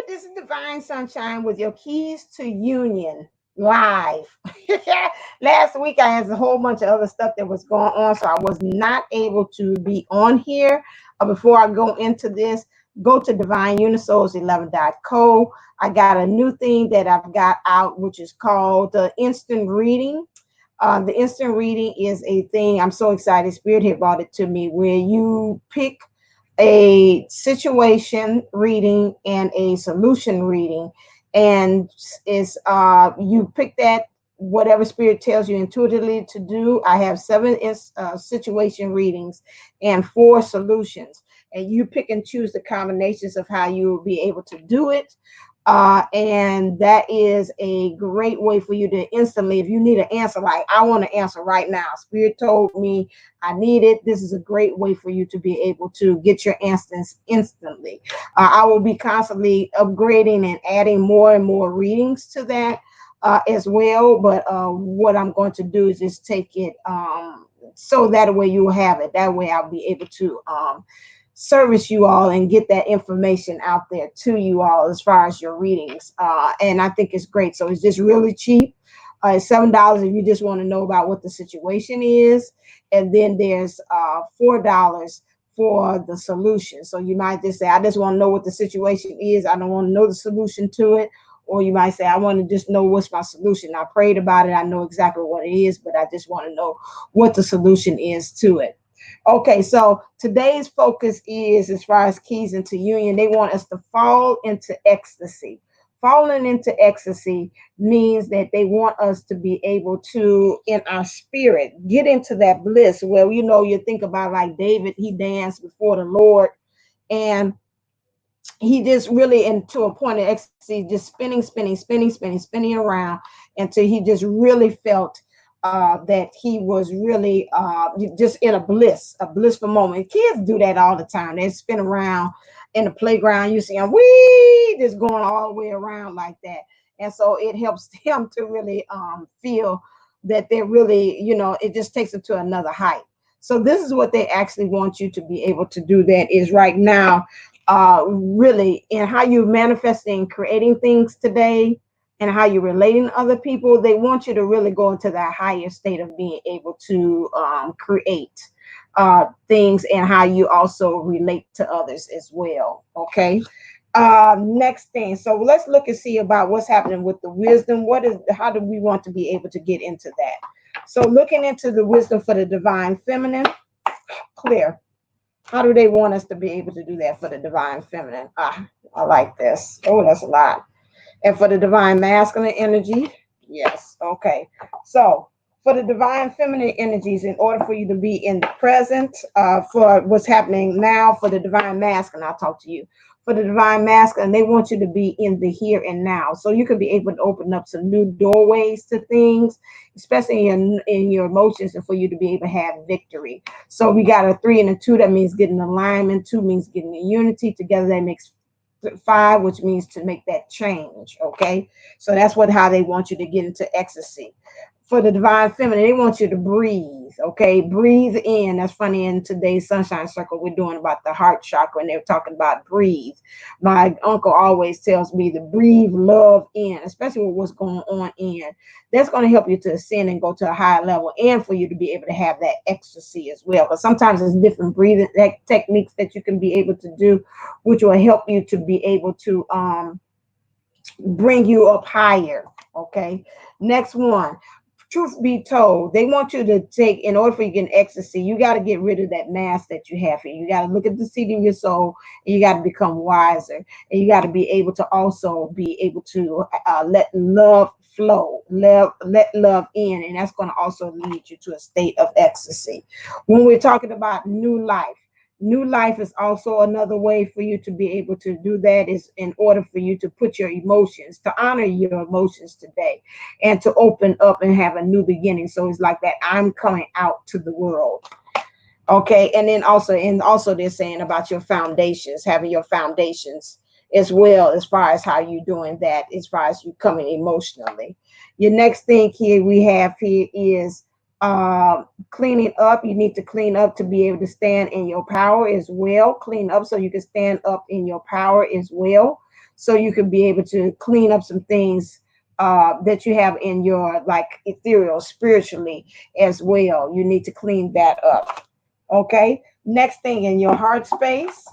This is Divine Sunshine with your keys to union live. Last week I had a whole bunch of other stuff that was going on, so I was not able to be on here. Before I go into this, go to divineunisols11.co. I got a new thing that I've got out, which is called the instant reading. The instant reading is a thing. I'm so excited. Spirit had brought it to me where you pick a situation reading and a solution reading, and is you pick that whatever spirit tells you intuitively to do. I have seven situation readings and four solutions, and you pick and choose the combinations of how you will be able to do it. And that is a great way for you to instantly, if you need an answer, like I want an answer right now, Spirit told me I need it. This is a great way for you to be able to get your answers instantly. I will be constantly upgrading and adding more and more readings to that as well. But what I'm going to do is just take it so that way you will have it. That way I'll be able to service you all and get that information out there to you all as far as your readings. And I think it's great. So it's just really cheap. It's $7 if you just want to know about what the situation is. And then there's $4 for the solution. So you might just say, I just want to know what the situation is. I don't want to know the solution to it. Or you might say, I want to just know what's my solution. I prayed about it. I know exactly what it is, but I just want to know what the solution is to it. Okay, so today's focus is, as far as keys into union, they want us to fall into ecstasy. Falling into ecstasy means that they want us to be able to, in our spirit, get into that bliss where, you think about like David, he danced before the Lord, and he just really into a point of ecstasy, just spinning around until he just really felt that he was really just in a blissful moment. Kids do that all the time. They spin around in the playground. You see them, wee, just going all the way around like that. And so it helps them to really feel that they're really, it just takes them to another height. So this is what they actually want you to be able to do. That is right now, really, in how you're manifesting, creating things today, and how you're relating to other people. They want you to really go into that higher state of being able to create things, and how you also relate to others as well. Okay. Next thing. So let's look and see about what's happening with the wisdom. How do we want to be able to get into that? So looking into the wisdom for the divine feminine, clear. How do they want us to be able to do that for the divine feminine? I like this. Oh, that's a lot. And for the divine masculine energy, yes. Okay. So for the divine feminine energies, in order for you to be in the present, for what's happening now, for the divine masculine, I'll talk to you. For the divine masculine, they want you to be in the here and now. So you can be able to open up some new doorways to things, especially in your emotions, and for you to be able to have victory. So we got a 3 and a 2. That means getting alignment. 2 means getting the unity. Together that makes 5, which means to make that change. Okay, so that's how they want you to get into ecstasy. For the divine feminine, they want you to breathe. Okay, breathe in. That's funny. In today's sunshine circle, we're doing about the heart chakra, and they're talking about breathe. My uncle always tells me to breathe love in, especially with what's going on in. That's going to help you to ascend and go to a higher level, and for you to be able to have that ecstasy as well. But sometimes there's different breathing techniques that you can be able to do, which will help you to be able to bring you up higher. Okay, next one. Truth be told, they want you to take, in order for you to get ecstasy, you got to get rid of that mask that you have here. You got to look at the seed in your soul, and you got to become wiser. And you got to be able to also be able to let love flow, let love in. And that's going to also lead you to a state of ecstasy. When we're talking about new life, new life is also another way for you to be able to do that, is in order for you to put your emotions, to honor your emotions today, and to open up and have a new beginning. So it's like that I'm coming out to the world. Okay, and then also they're saying about your foundations, having your foundations as well, as far as how you doing that, as far as you coming emotionally. Your next thing here we have here is cleaning up. You need to clean up to be able to stand in your power as well. Clean up so you can stand up in your power as well. so you can be able to clean up some things that you have in your like ethereal spiritually as well. You need to clean that up. Okay. Next thing in your heart space.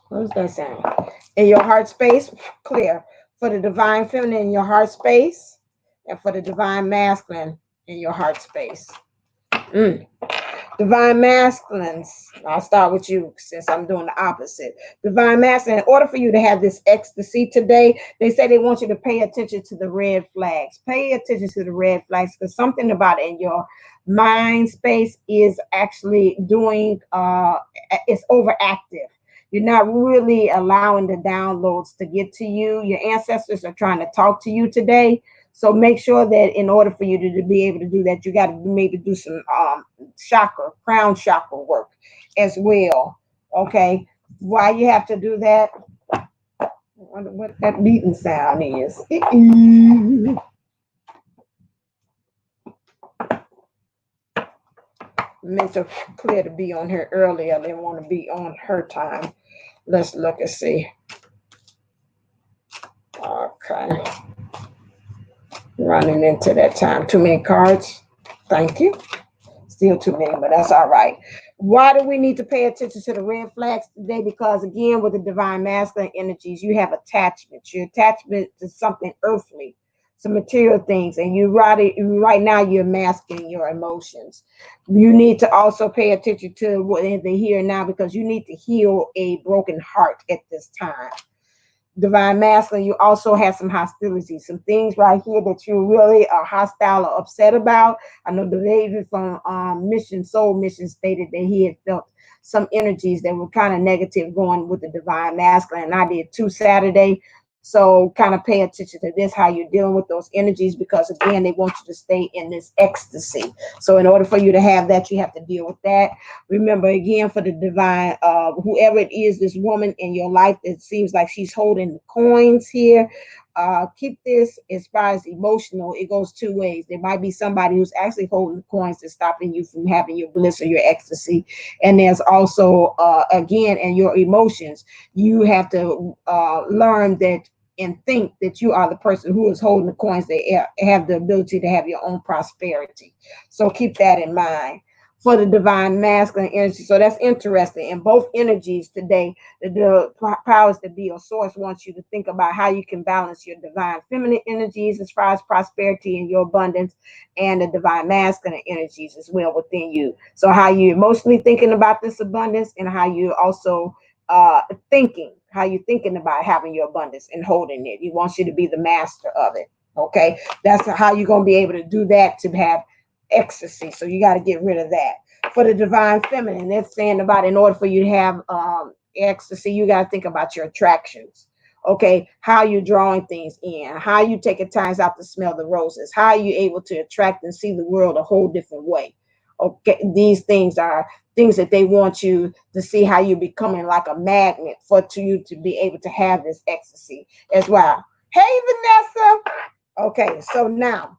What does that sound? In your heart space, clear. For the divine feminine in your heart space, and for the divine masculine in your heart space. Mm. Divine masculines, I'll start with you since I'm doing the opposite. Divine masculine, in order for you to have this ecstasy today, they say they want you to pay attention to the red flags. Pay attention to the red flags because something about it in your mind space is actually doing, it's overactive. You're not really allowing the downloads to get to you. Your ancestors are trying to talk to you today. So make sure that in order for you to be able to do that, you got to maybe do some chakra, crown chakra work as well. Okay. Why you have to do that? I wonder what that beating sound is. Meant to clear to be on here earlier. They want to be on her time. Let's look and see. Okay. Running into that time. Too many cards. Thank you. Still too many, but that's all right. Why do we need to pay attention to the red flags today? Because again, with the divine masculine energies, you have attachments. Your attachment to something earthly, some material things, and right now you're masking your emotions. You need to also pay attention to what is the here and now because you need to heal a broken heart at this time. Divine masculine, you also have some hostility, some things right here that you really are hostile or upset about. I know the lady from Mission Soul Mission stated that he had felt some energies that were kind of negative going with the divine masculine. And I did too Saturday. So kind of pay attention to this, how you're dealing with those energies, because again, they want you to stay in this ecstasy. So in order for you to have that, you have to deal with that. Remember again, for the divine, whoever it is, this woman in your life that seems like she's holding the coins here, keep this as far as emotional. It goes two ways. There might be somebody who's actually holding the coins that's stopping you from having your bliss or your ecstasy. And there's also, again, in your emotions, you have to learn that and think that you are the person who is holding the coins. They have the ability to have your own prosperity. So keep that in mind. For the divine masculine energy. So that's interesting. In both energies today, the powers that be or source wants you to think about how you can balance your divine feminine energies as far as prosperity and your abundance, and the divine masculine energies as well within you. So how you emotionally thinking about this abundance, and how you also how you thinking about having your abundance and holding it. He wants you to be the master of it. Okay. That's how you're going to be able to do that, to have ecstasy. So you got to get rid of that. For the divine feminine, that's saying about in order for you to have ecstasy, you got to think about your attractions. Okay, how you drawing things in, how you taking times out to smell the roses, how are you able to attract and see the world a whole different way. Okay, these things are things that they want you to see, how you're becoming like a magnet for to you to be able to have this ecstasy as well. Hey, Vanessa. Okay, so now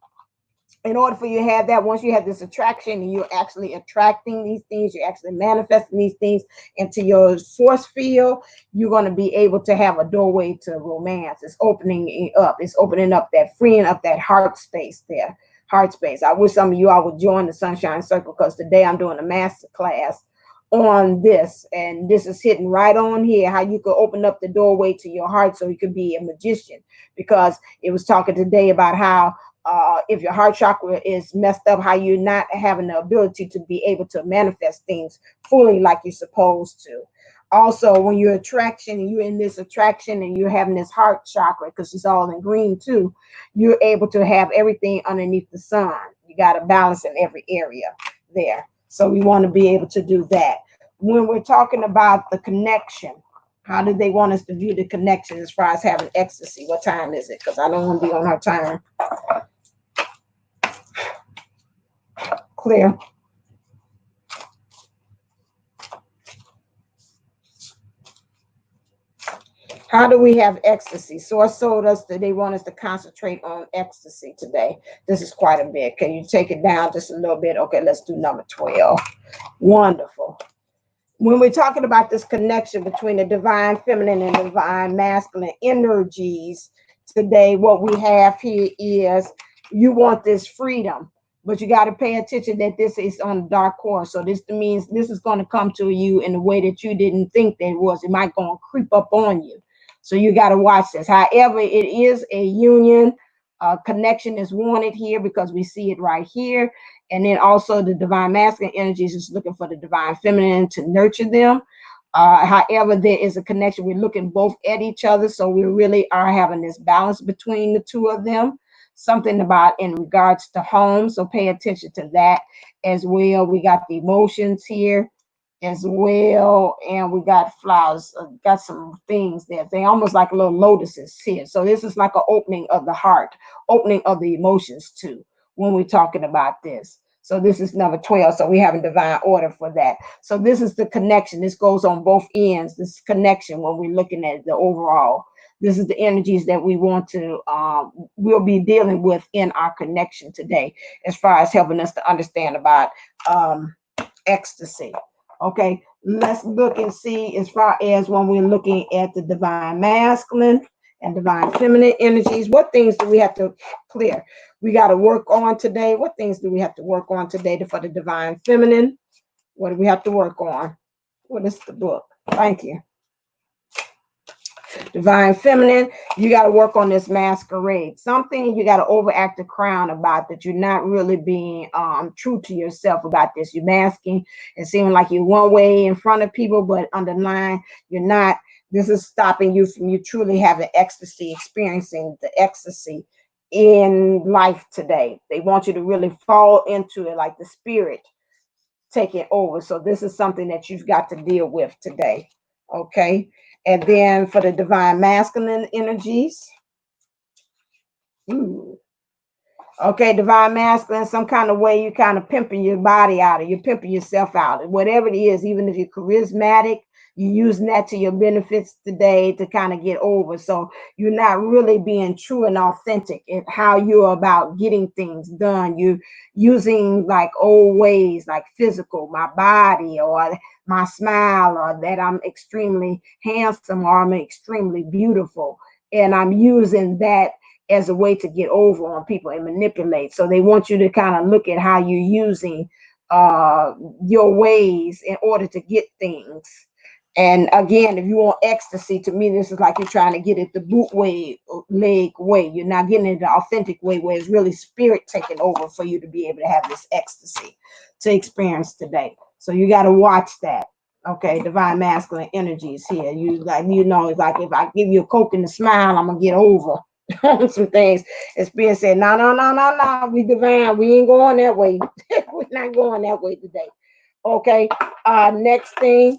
in order for you to have that, once you have this attraction and you're actually attracting these things, you're actually manifesting these things into your force field, you're going to be able to have a doorway to romance. It's opening up. It's opening up that, freeing up that heart space there. Heart space. I wish some of you all would join the Sunshine Circle, because today I'm doing a master class on this, and this is hitting right on here, how you could open up the doorway to your heart so you could be a magician. Because it was talking today about how if your heart chakra is messed up, how you're not having the ability to be able to manifest things fully like you're supposed to. Also, when you're you're in this attraction and you're having this heart chakra, because it's all in green too, you're able to have everything underneath the sun. You got a balance in every area there. So we want to be able to do that. When we're talking about the connection, how do they want us to view the connection as far as having ecstasy? What time is it? Because I don't want to be on her time. Clear. How do we have ecstasy? Source told us that they want us to concentrate on ecstasy today. This is quite a bit. Can you take it down just a little bit? Okay, let's do number 12. Wonderful. when we're talking about this connection between the divine feminine and divine masculine energies today, what we have here is you want this freedom, but you got to pay attention that this is on the dark core. So this means this is going to come to you in a way that you didn't think that it was. It might go and creep up on you. So you got to watch this. However, it is a union. Connection is wanted here because we see it right here. And then also the divine masculine energies is looking for the divine feminine to nurture them. However, there is a connection. We're looking both at each other. So we really are having this balance between the two of them. Something about in regards to home. So pay attention to that as well. We got the emotions here as well. And we got flowers, got some things there. They almost like little lotuses here. So this is like an opening of the heart, opening of the emotions too, when we're talking about this. So this is number 12. So we have a divine order for that. So this is the connection. This goes on both ends. This connection when we're looking at the overall. This is the energies that we want to, we'll be dealing with in our connection today, as far as helping us to understand about ecstasy. Okay, let's look and see as far as when we're looking at the divine masculine and divine feminine energies. What things do we have to clear? We got to work on today. What things do we have to work on today for the divine feminine? What do we have to work on? What is the book? Thank you. Divine feminine, you got to work on this masquerade. Something you got to overact the crown about, that you're not really being true to yourself about this. You're masking and seeming like you're one way in front of people, but underlying you're not. This is stopping you from you truly having ecstasy, experiencing the ecstasy in life today. They want you to really fall into it, like the spirit taking over. So this is something that you've got to deal with today. Okay. And then for the divine masculine energies. Ooh. Okay, divine masculine, some kind of way you kind of pimping your body out, or you're pimping yourself out, whatever it is, even if you're charismatic, you're using that to your benefits today to kind of get over. So you're not really being true and authentic in how you're about getting things done. You're using like old ways, like physical, my body, or my smile, or that I'm extremely handsome, or I'm extremely beautiful. And I'm using that as a way to get over on people and manipulate. So they want you to kind of look at how you're using your ways in order to get things. And again, if you want ecstasy, to me, this is like you're trying to get it the bootleg way. You're not getting it the authentic way, where it's really spirit taking over for you to be able to have this ecstasy to experience today. So you got to watch that. Okay, divine masculine energies here. You like, you know, it's like if I give you a Coke and a smile, I'm gonna get over some things. It's being said, no, no, no, no, no. We divine. We ain't going that way. We're not going that way today. Okay. Next thing,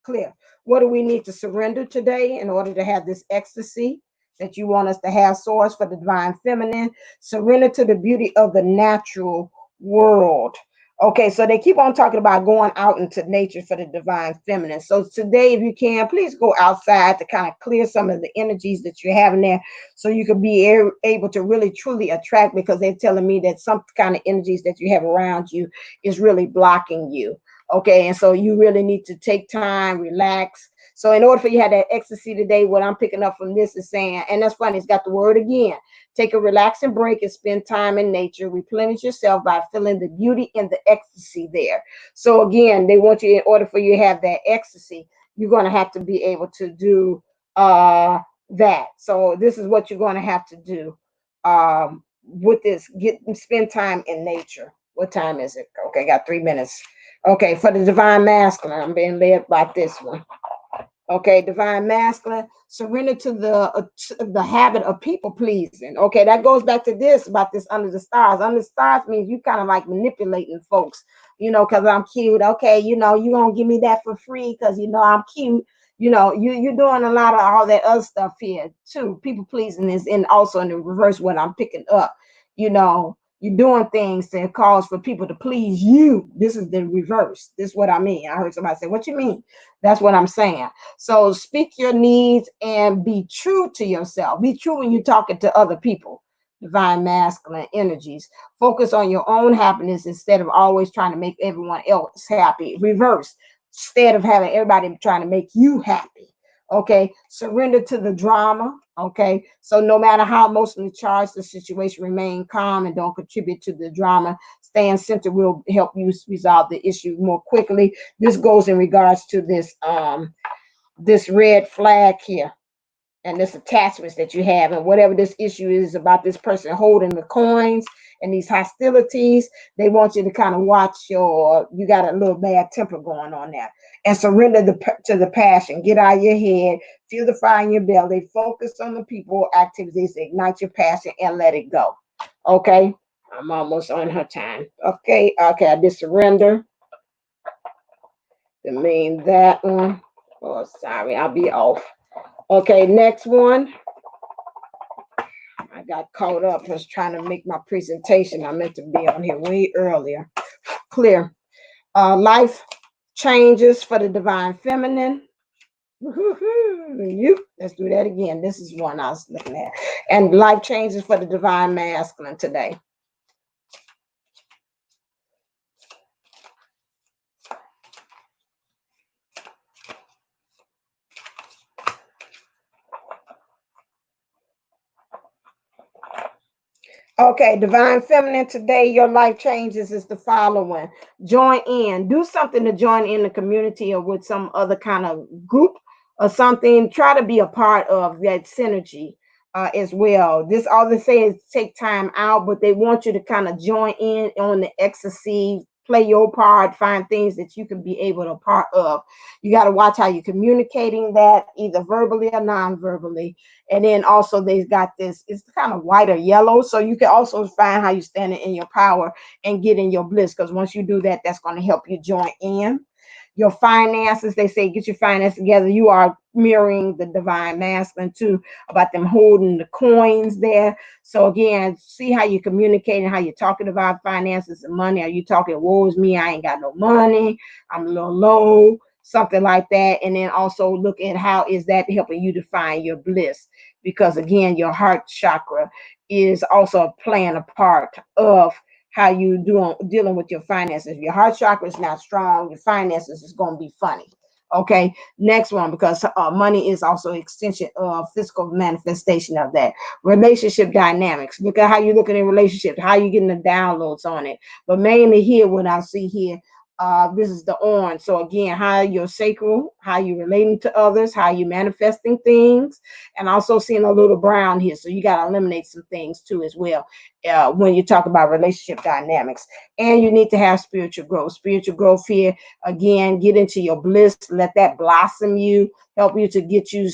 clear. What do we need to surrender today in order to have this ecstasy that you want us to have? Source for the divine feminine. Surrender to the beauty of the natural world. Okay, so they keep on talking about going out into nature for the divine feminine. So today, if you can, please go outside to kind of clear some of the energies that you're having there, so you can be able to really truly attract, because they're telling me that some kind of energies that you have around you is really blocking you. Okay, and so you really need to take time, relax. So in order for you to have that ecstasy today, what I'm picking up from this is saying, and that's funny, it's got the word again. Take a relaxing break and spend time in nature. Replenish yourself by feeling the beauty and the ecstasy there. So again, they want you, in order for you to have that ecstasy, you're going to have to be able to do that. So this is what you're going to have to do with this. Spend time in nature. What time is it? Okay, got 3 minutes. Okay, for the divine masculine, I'm being led by this one. Okay, divine masculine, surrender to the habit of people pleasing. Okay, that goes back to this about this under the stars. Under the stars means you kind of like manipulating folks, you know, because I'm cute. Okay, you know, you gonna give me that for free because you know I'm cute. You know, you're doing a lot of all that other stuff here too. People pleasing is in also in the reverse what I'm picking up. You know, you're doing things that cause for people to please you. This is the reverse. This is what I mean. I heard somebody say, "What you mean?" That's what I'm saying. So speak your needs and be true to yourself. Be true when you're talking to other people. divine masculine energies. Focus on your own happiness instead of always trying to make everyone else happy. Reverse, instead of having everybody trying to make you happy. Okay, surrender to the drama. Okay, so no matter how emotionally charged the situation, remain calm and don't contribute to the drama. Staying centered will help you resolve the issue more quickly. This goes in regards to this red flag here and this attachments that you have, and whatever this issue is about this person holding the coins and these hostilities. They want you to kind of watch you got a little bad temper going on there, and surrender to the passion. Get out of your head, feel the fire in your belly, focus on the people activities that ignite your passion, and let it go. Okay, I'm almost on her time. Okay, I did surrender. That mean that one. Oh, sorry, I'll be off. Okay, next one. I got caught up. I was trying to make my presentation. I meant to be on here way earlier. Clear. Life changes for the divine feminine. Let's do that again. This is one I was looking at. And life changes for the divine masculine today. Okay, divine feminine today, your life changes is the following. Join in. Do something to join in the community or with some other kind of group or something. Try to be a part of that synergy as well. This all they say is take time out, but they want you to kind of join in on the ecstasy, play your part, find things that you can be able to part of. You got to watch how you're communicating that, either verbally or non-verbally. And then also they've got this, it's kind of white or yellow. So you can also find how you stand in your power and get in your bliss. Because once you do that, that's going to help you join in. Your finances, they say, get your finances together. You are mirroring the divine masculine too, about them holding the coins there. So again, see how you're communicating, how you're talking about finances and money. Are you talking, woe is me, I ain't got no money, I'm a little low, something like that. And then also look at how is that helping you to find your bliss, because again, your heart chakra is also playing a part of how you dealing with your finances. If your heart chakra is not strong, your finances is going to be funny. Okay, next one, because money is also an extension of physical manifestation of that. Relationship dynamics. Look at how you're looking in relationships, how you getting the downloads on it. But mainly here, what I see here, this is the orange. So again, how you're sacral, how you relating to others, how you manifesting things, and also seeing a little brown here. So you got to eliminate some things too as well when you talk about relationship dynamics. And you need to have spiritual growth. Spiritual growth here, again, get into your bliss, let that blossom you, help you to get you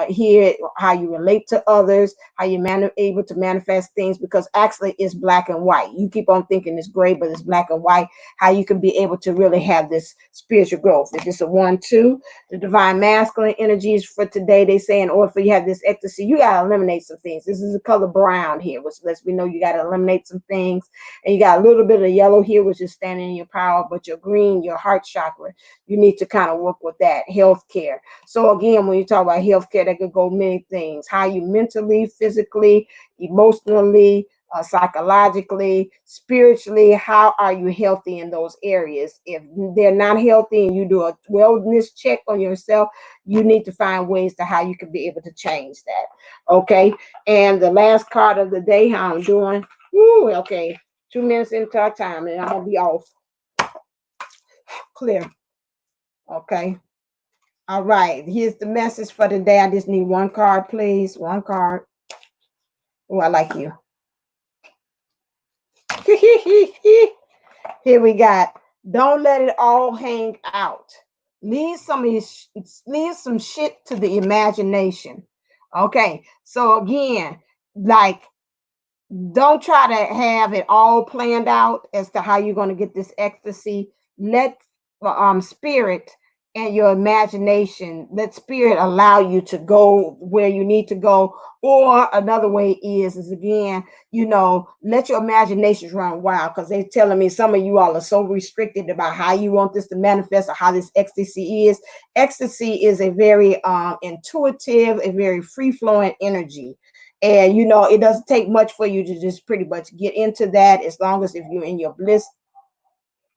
here, how you relate to others, how you able to manifest things, because actually it's black and white. You keep on thinking it's gray, but it's black and white. How you can be able to really have this spiritual growth. If it's a 1-2, the divine masculine energies for today, they say in order for you to have this ecstasy, you got to eliminate some things. This is the color brown here, which lets me know you got to eliminate some things. And you got a little bit of yellow here, which is standing in your power, but your green, your heart chakra, you need to kind of work with that. Healthcare. So again, when you talk about healthcare, that could go many things. How you mentally, physically, emotionally, psychologically, spiritually, how are you healthy in those areas? If they're not healthy and you do a wellness check on yourself, you need to find ways to how you can be able to change that. Okay. And the last card of the day, how I'm doing. Woo, okay. 2 minutes into our time and I'm gonna be off. Clear. Okay. All right. Here's the message for the day. I just need one card, please. One card. Oh, I like you. Here we got. Don't let it all hang out. Leave some shit to the imagination. Okay. So again, like, don't try to have it all planned out as to how you're going to get this ecstasy. Let spirit and your imagination, let spirit allow you to go where you need to go. Or another way is again, let your imaginations run wild, because they're telling me some of you all are so restricted about how you want this to manifest or how this ecstasy is. Ecstasy is a very intuitive, a very free flowing energy. And you know, it doesn't take much for you to just pretty much get into that, as long as if you're in your bliss.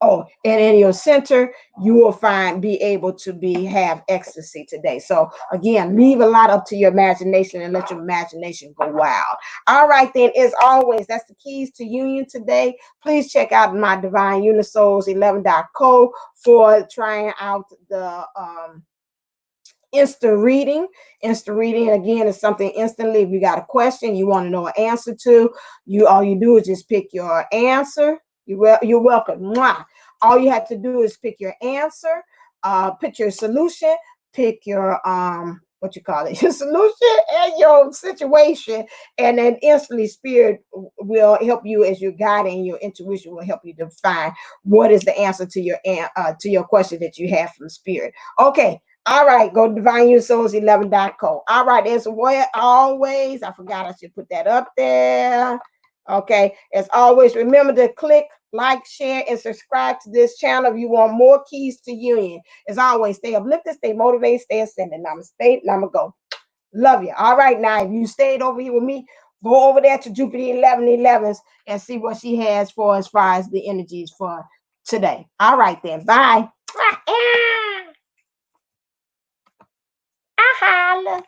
Oh, and in your center, you will be able to have ecstasy today. So again, leave a lot up to your imagination and let your imagination go wild. All right, then, as always, that's the keys to union today. Please check out my Divine Unisouls 11.co for trying out the instant reading. Instant reading again is something instantly. If you got a question you want to know an answer to, all you do is just pick your answer. You're welcome. Mwah. All you have to do is pick your answer, pick your solution, pick your what you call it, your solution and your situation, and then instantly spirit will help you as your guide, and your intuition will help you define what is the answer to your question that you have from spirit. Okay. All right, go to DivineUsouls11.co. All right, as well, always, I forgot I should put that up there. Okay, as always, remember to click, like, share, and subscribe to this channel if you want more keys to union. As always, stay uplifted, stay motivated, stay ascending. Namaste, namago. Love you. All right, now, if you stayed over here with me, go over there to Jupiter 1111s and see what she has for as far as the energies for today. All right, then. Bye. Holla.